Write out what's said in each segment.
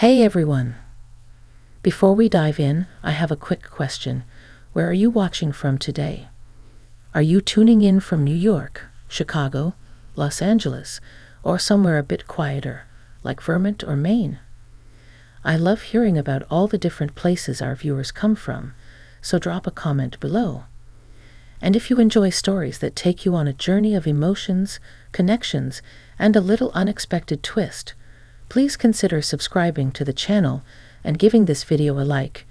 Hey everyone! Before we dive in, I have a quick question. Where are you watching from today? Are you tuning in from New York, Chicago, Los Angeles, or somewhere a bit quieter, like Vermont or Maine? I love hearing about all the different places our viewers come from, so drop a comment below. And if you enjoy stories that take you on a journey of emotions, connections, and a little unexpected twist, please consider subscribing to the channel and giving this video a like.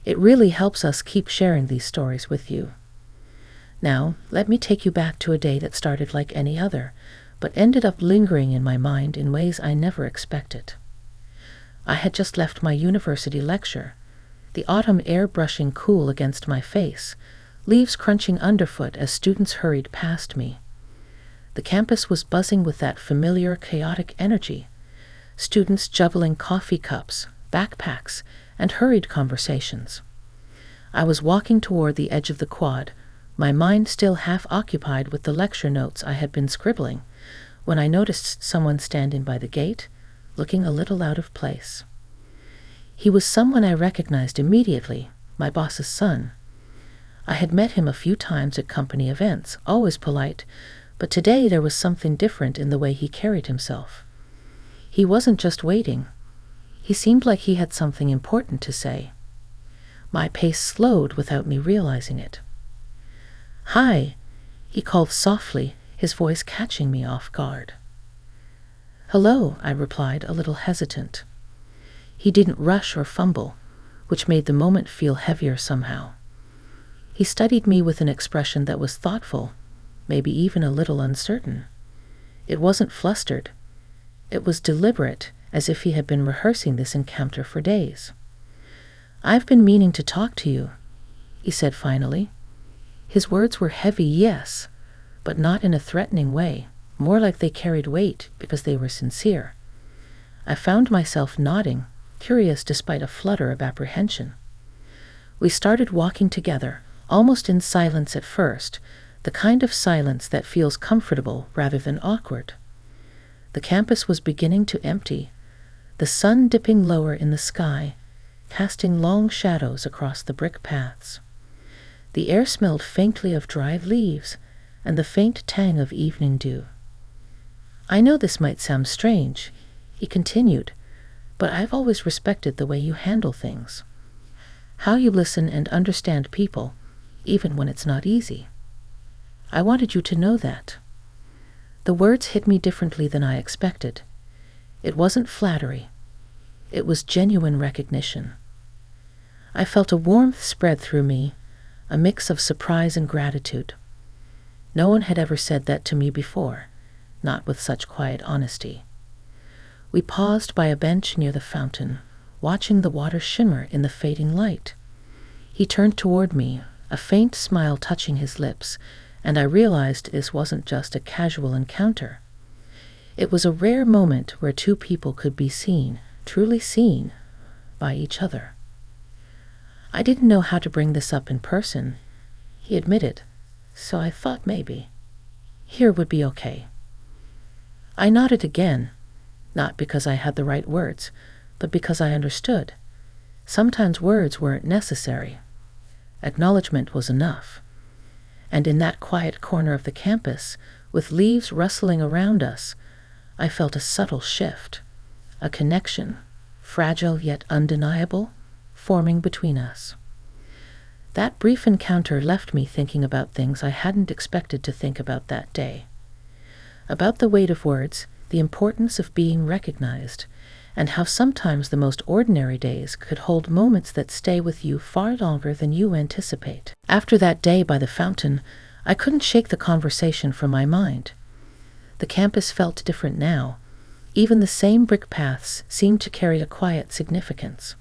It really helps us keep sharing these stories with you. Now, let me take you back to a day that started like any other, but ended up lingering in my mind in ways I never expected. I had just left my university lecture, the autumn air brushing cool against my face, leaves crunching underfoot as students hurried past me. The campus was buzzing with that familiar, chaotic energy. Students juggling coffee cups, backpacks, and hurried conversations. I was walking toward the edge of the quad, my mind still half occupied with the lecture notes I had been scribbling, when I noticed someone standing by the gate, looking a little out of place. He was someone I recognized immediately, my boss's son. I had met him a few times at company events, always polite, but today there was something different in the way he carried himself. He wasn't just waiting. He seemed like he had something important to say. My pace slowed without me realizing it. "Hi," he called softly, his voice catching me off guard. "Hello," I replied, a little hesitant. He didn't rush or fumble, which made the moment feel heavier somehow. He studied me with an expression that was thoughtful, maybe even a little uncertain. It wasn't flustered. It was deliberate, as if he had been rehearsing this encounter for days. "I've been meaning to talk to you," he said finally. His words were heavy, yes, but not in a threatening way, more like they carried weight because they were sincere. I found myself nodding, curious despite a flutter of apprehension. We started walking together, almost in silence at first, the kind of silence that feels comfortable rather than awkward. The campus was beginning to empty, the sun dipping lower in the sky, casting long shadows across the brick paths. The air smelled faintly of dried leaves and the faint tang of evening dew. "I know this might sound strange," he continued, "but I've always respected the way you handle things. How you listen and understand people, even when it's not easy. I wanted you to know that." The words hit me differently than I expected. It wasn't flattery. It was genuine recognition. I felt a warmth spread through me, a mix of surprise and gratitude. No one had ever said that to me before, not with such quiet honesty. We paused by a bench near the fountain, watching the water shimmer in the fading light. He turned toward me, a faint smile touching his lips, and I realized this wasn't just a casual encounter. It was a rare moment where two people could be seen, truly seen, by each other. "I didn't know how to bring this up in person," he admitted, "so I thought maybe here would be okay." I nodded again, not because I had the right words, but because I understood. Sometimes words weren't necessary. Acknowledgement was enough. And in that quiet corner of the campus, with leaves rustling around us, I felt a subtle shift, a connection, fragile yet undeniable, forming between us. That brief encounter left me thinking about things I hadn't expected to think about that day. About the weight of words, the importance of being recognized, and how sometimes the most ordinary days could hold moments that stay with you far longer than you anticipate. After that day by the fountain, I couldn't shake the conversation from my mind. The campus felt different now. Even the same brick paths seemed to carry a quiet significance.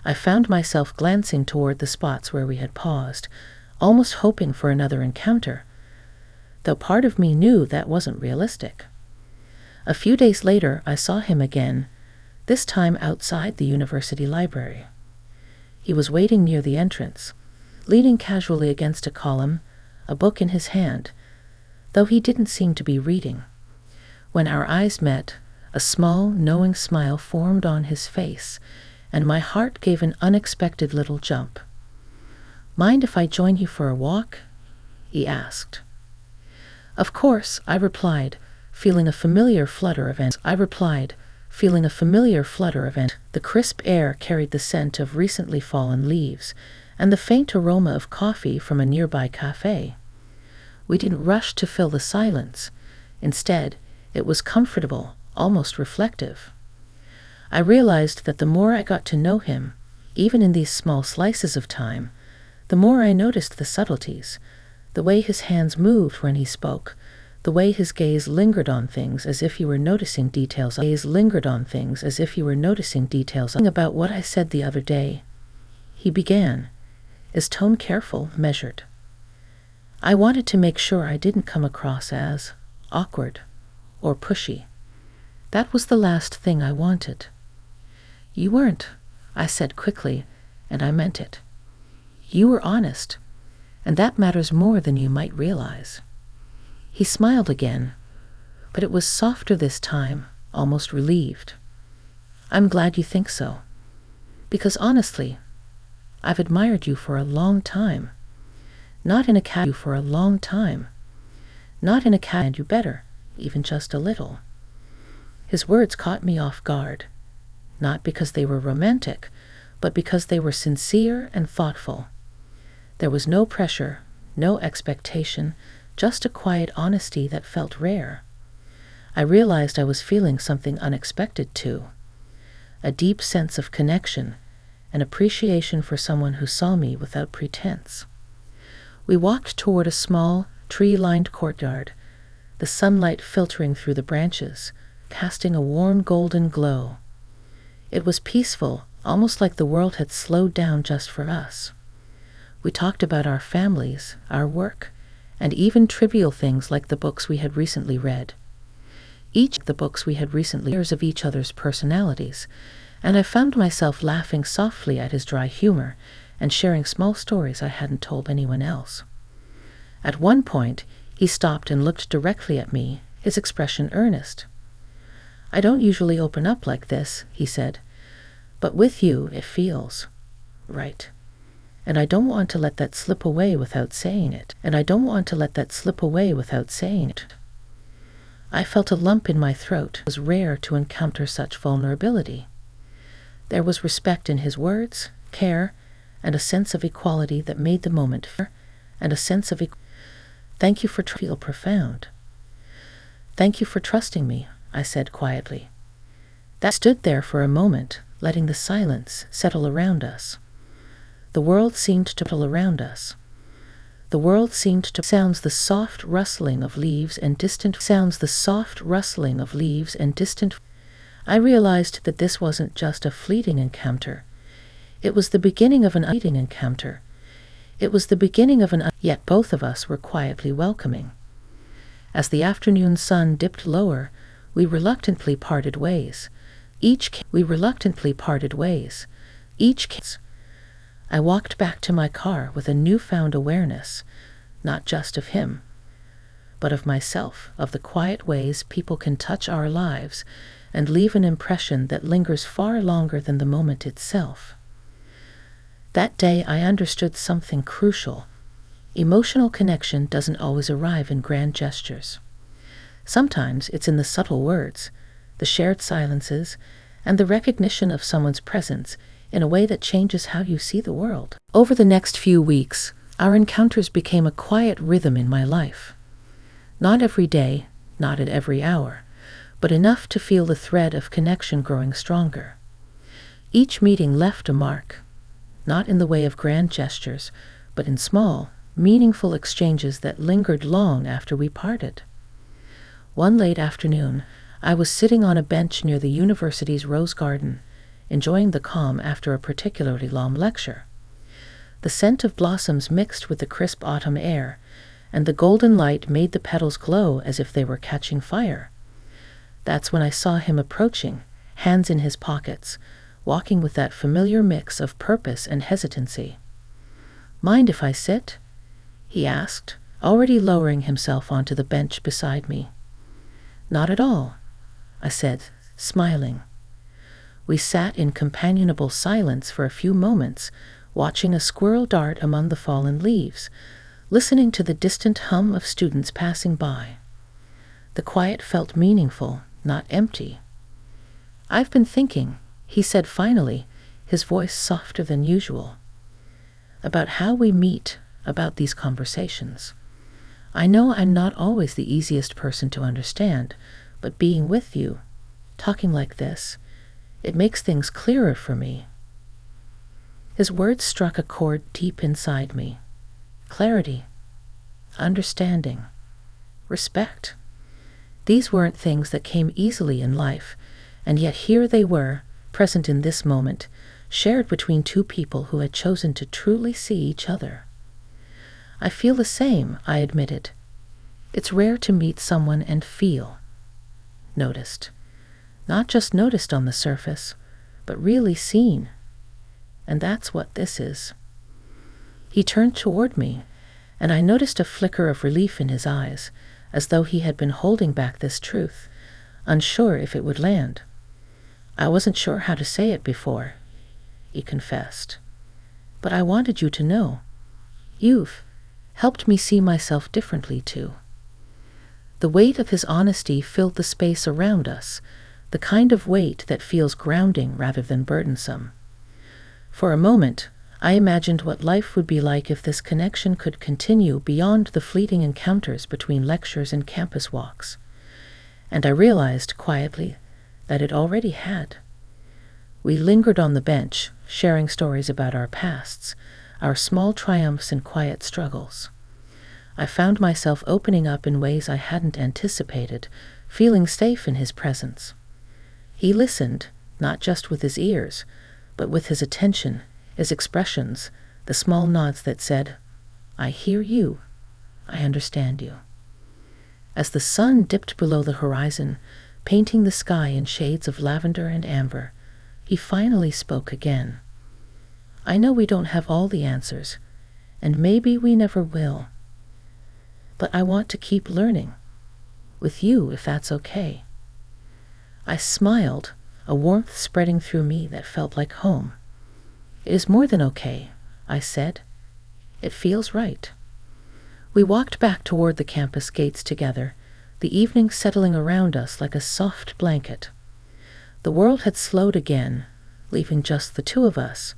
I found myself glancing toward the spots where we had paused, almost hoping for another encounter, though part of me knew that wasn't realistic. A few days later, I saw him again, this time outside the university library. He was waiting near the entrance, leaning casually against a column, a book in his hand, though he didn't seem to be reading. When our eyes met, A small, knowing smile formed on his face, and my heart gave an unexpected little jump. "Mind if I join you for a walk?" he asked. "Of course," I replied, feeling a familiar flutter of The crisp air carried the scent of recently fallen leaves and the faint aroma of coffee from a nearby cafe. We didn't rush to fill the silence. Instead, it was comfortable, almost reflective. I realized that the more I got to know him, even in these small slices of time, the more I noticed the subtleties, the way his hands moved when he spoke, the way his gaze lingered on things as if he were noticing details about what I said the other day. He began, his tone careful, measured. "I wanted to make sure I didn't come across as awkward or pushy. That was the last thing I wanted." "You weren't," I said quickly, and I meant it. "You were honest, and that matters more than you might realize." He smiled again, but it was softer this time, almost relieved. "I'm glad you think so. Because honestly, I've admired you for a long time. Not in a cat for a long time. Not in a cat and you better, even just a little." His words caught me off guard, not because they were romantic, but because they were sincere and thoughtful. There was no pressure, no expectation, just a quiet honesty that felt rare. I realized I was feeling something unexpected too. A deep sense of connection, an appreciation for someone who saw me without pretense. We walked toward a small, tree-lined courtyard, the sunlight filtering through the branches, casting a warm golden glow. It was peaceful, almost like the world had slowed down just for us. We talked about our families, our work, and even trivial things like the books we had recently read. Years of each other's personalities, and I found myself laughing softly at his dry humor and sharing small stories I hadn't told anyone else. At one point, he stopped and looked directly at me, his expression earnest. "I don't usually open up like this," he said, "but with you it feels right. And I don't want to let that slip away without saying it. I felt a lump in my throat. It was rare to encounter such vulnerability. There was respect in his words, care, and a sense of equality that made the moment fair, "Thank you for feel profound." "Thank you for trusting me," I said quietly. That stood there for a moment, letting the silence settle around us. The world seemed to sounds the soft rustling of leaves and distant. I realized that this wasn't just a fleeting encounter. It was the beginning of yet both of us were quietly welcoming. As the afternoon sun dipped lower, we reluctantly parted ways. I walked back to my car with a newfound awareness, not just of him, but of myself, of the quiet ways people can touch our lives and leave an impression that lingers far longer than the moment itself. That day I understood something crucial. Emotional connection doesn't always arrive in grand gestures. Sometimes it's in the subtle words, the shared silences, and the recognition of someone's presence in a way that changes how you see the world. Over the next few weeks, our encounters became a quiet rhythm in my life. Not every day, not at every hour, but enough to feel the thread of connection growing stronger. Each meeting left a mark, not in the way of grand gestures, but in small, meaningful exchanges that lingered long after we parted. One late afternoon, I was sitting on a bench near the university's rose garden, enjoying the calm after a particularly long lecture. The scent of blossoms mixed with the crisp autumn air, and the golden light made the petals glow as if they were catching fire. That's when I saw him approaching, hands in his pockets, walking with that familiar mix of purpose and hesitancy. "Mind if I sit?" he asked, already lowering himself onto the bench beside me. "Not at all," I said, smiling. We sat in companionable silence for a few moments, watching a squirrel dart among the fallen leaves, listening to the distant hum of students passing by. The quiet felt meaningful, not empty. "I've been thinking," he said finally, his voice softer than usual, "about how we meet, about these conversations. I know I'm not always the easiest person to understand, but being with you, talking like this, it makes things clearer for me." His words struck a chord deep inside me. Clarity, understanding, respect. These weren't things that came easily in life, and yet here they were, present in this moment, shared between two people who had chosen to truly see each other. "I feel the same," I admitted. "It's rare to meet someone and feel noticed. Not just noticed on the surface, but really seen. And that's what this is." He turned toward me, and I noticed a flicker of relief in his eyes, as though he had been holding back this truth, unsure if it would land. "I wasn't sure how to say it before," he confessed. "But I wanted you to know. You've helped me see myself differently, too." The weight of his honesty filled the space around us, the kind of weight that feels grounding rather than burdensome. For a moment, I imagined what life would be like if this connection could continue beyond the fleeting encounters between lectures and campus walks. And I realized quietly that it already had. We lingered on the bench, sharing stories about our pasts, our small triumphs and quiet struggles. I found myself opening up in ways I hadn't anticipated, feeling safe in his presence. He listened, not just with his ears, but with his attention, his expressions, the small nods that said, "I hear you, I understand you." As the sun dipped below the horizon, painting the sky in shades of lavender and amber, he finally spoke again. "I know we don't have all the answers, and maybe we never will. But I want to keep learning. With you, if that's okay." I smiled, a warmth spreading through me that felt like home. "It is more than okay," I said. "It feels right." We walked back toward the campus gates together, the evening settling around us like a soft blanket. The world had slowed again, leaving just the two of us,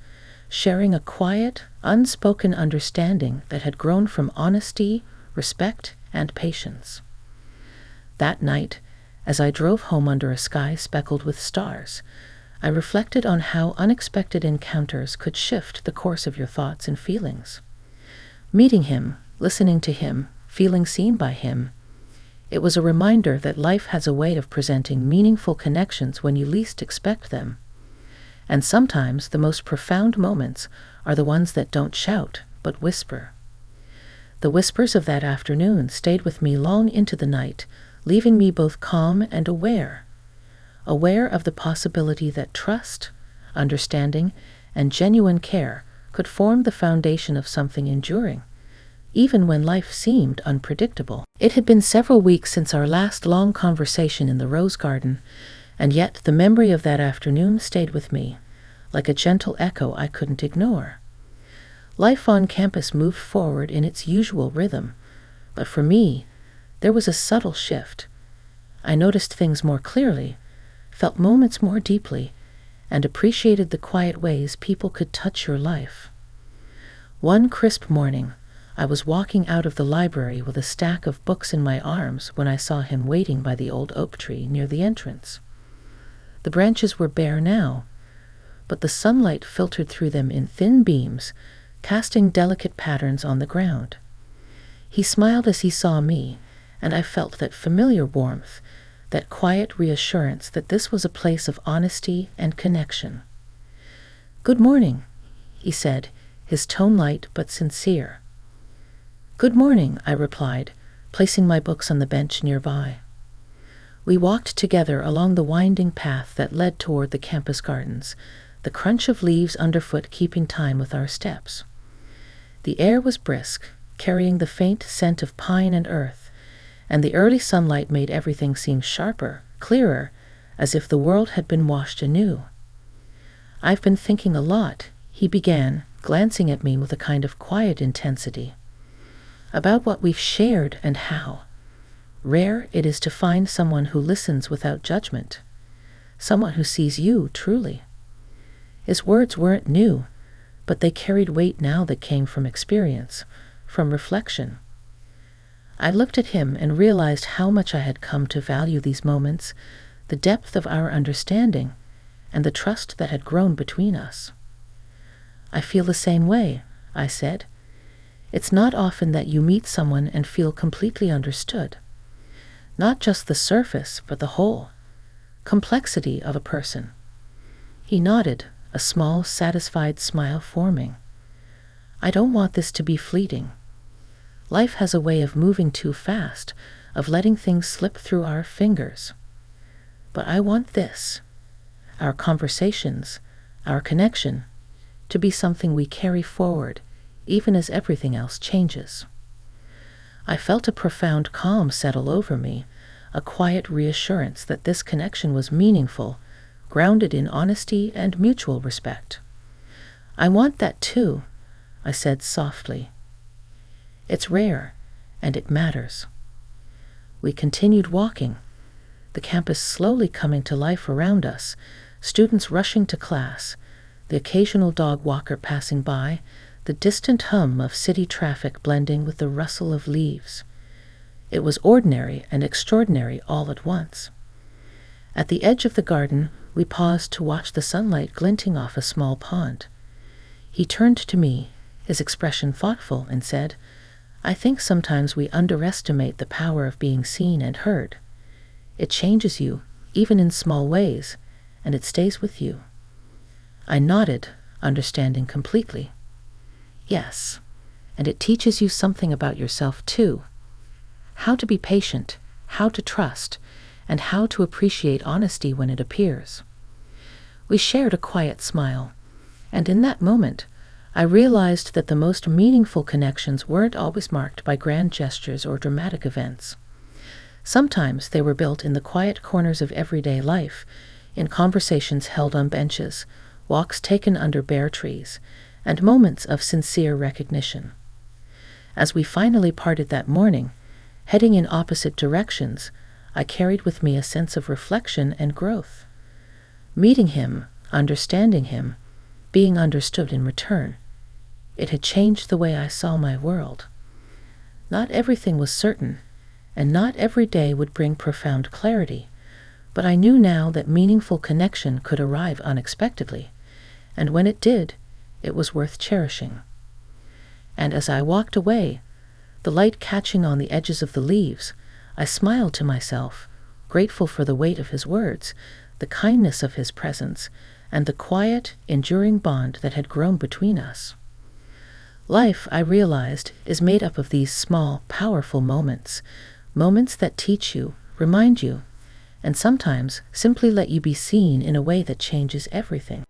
sharing a quiet, unspoken understanding that had grown from honesty, respect, and patience. That night, as I drove home under a sky speckled with stars, I reflected on how unexpected encounters could shift the course of your thoughts and feelings. Meeting him, listening to him, feeling seen by him, it was a reminder that life has a way of presenting meaningful connections when you least expect them. And sometimes the most profound moments are the ones that don't shout, but whisper. The whispers of that afternoon stayed with me long into the night, leaving me both calm and aware of the possibility that trust, understanding, and genuine care could form the foundation of something enduring, even when life seemed unpredictable. It had been several weeks since our last long conversation in the rose garden, and yet the memory of that afternoon stayed with me, like a gentle echo I couldn't ignore. Life on campus moved forward in its usual rhythm, but for me, there was a subtle shift. I noticed things more clearly, felt moments more deeply, and appreciated the quiet ways people could touch your life. One crisp morning, I was walking out of the library with a stack of books in my arms when I saw him waiting by the old oak tree near the entrance. The branches were bare now, but the sunlight filtered through them in thin beams, casting delicate patterns on the ground. He smiled as he saw me, and I felt that familiar warmth, that quiet reassurance that this was a place of honesty and connection. "Good morning," he said, his tone light but sincere. "Good morning," I replied, placing my books on the bench nearby. We walked together along the winding path that led toward the campus gardens, the crunch of leaves underfoot keeping time with our steps. The air was brisk, carrying the faint scent of pine and earth, and the early sunlight made everything seem sharper, clearer, as if the world had been washed anew. "I've been thinking a lot," he began, glancing at me with a kind of quiet intensity, "about what we've shared and how rare it is to find someone who listens without judgment, someone who sees you truly." His words weren't new, but they carried weight now that came from experience, from reflection. I looked at him and realized how much I had come to value these moments, the depth of our understanding, and the trust that had grown between us. "I feel the same way," I said. "It's not often that you meet someone and feel completely understood. Not just the surface, but the whole complexity of a person." He nodded, a small, satisfied smile forming. "I don't want this to be fleeting. Life has a way of moving too fast, of letting things slip through our fingers. But I want this, our conversations, our connection, to be something we carry forward, even as everything else changes." I felt a profound calm settle over me, a quiet reassurance that this connection was meaningful, grounded in honesty and mutual respect. "I want that too," I said softly. "It's rare, and it matters." We continued walking, the campus slowly coming to life around us, students rushing to class, the occasional dog walker passing by, the distant hum of city traffic blending with the rustle of leaves. It was ordinary and extraordinary all at once. At the edge of the garden, we paused to watch the sunlight glinting off a small pond. He turned to me, his expression thoughtful, and said, "I think sometimes we underestimate the power of being seen and heard. It changes you, even in small ways, and it stays with you." I nodded, understanding completely. "Yes, and it teaches you something about yourself too. How to be patient, how to trust, and how to appreciate honesty when it appears." We shared a quiet smile, and in that moment, I realized that the most meaningful connections weren't always marked by grand gestures or dramatic events. Sometimes they were built in the quiet corners of everyday life, in conversations held on benches, walks taken under bare trees, and moments of sincere recognition. As we finally parted that morning, heading in opposite directions, I carried with me a sense of reflection and growth. Meeting him, understanding him, being understood in return, it had changed the way I saw my world. Not everything was certain, and not every day would bring profound clarity, but I knew now that meaningful connection could arrive unexpectedly, and when it did, it was worth cherishing. And as I walked away, the light catching on the edges of the leaves, I smiled to myself, grateful for the weight of his words, the kindness of his presence, and the quiet, enduring bond that had grown between us. Life, I realized, is made up of these small, powerful moments, moments that teach you, remind you, and sometimes simply let you be seen in a way that changes everything.